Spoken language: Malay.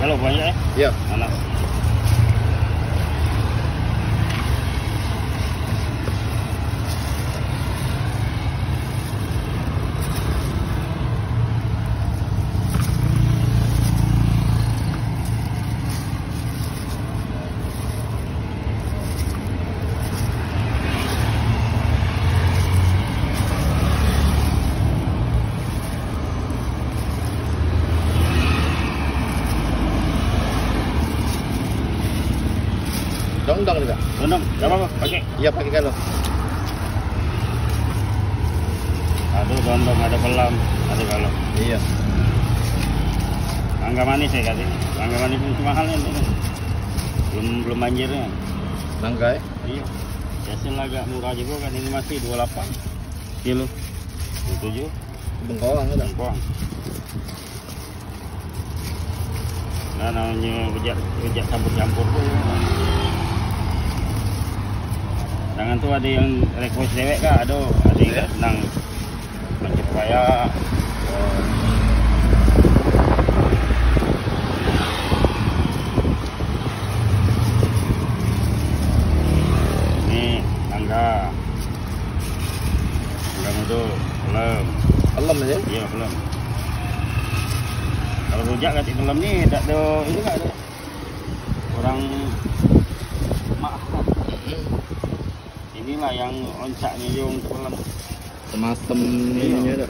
Kalau banyak ya? Iya. Mana? Undang juga. Undang, nggak apa-apa, pakai. Iya pakai kalau. Aduh, dondong, ada pelam, ada kalau. Iya. Mangga manis saya kasih. Mangga manis itu mahalnya ini. Belum banjirnya. Nangka ya? Iya. Biasanya agak murah juga kan, ini masih 28 kilo. 27. Bengkoang ada. Bengkoang. Nah, namanya rujak campur-campur tuh. Jangan tuh ada yang request dewek kah? Ada yang senang macam kaya. Ini mangga muda, belum. Alam aja? Iya belum. Kalau rujak kasih belum nih, tak ada ini nggak ada. Orang maaf. Inilah yang oncaknya yung belum. Sematem ini ada.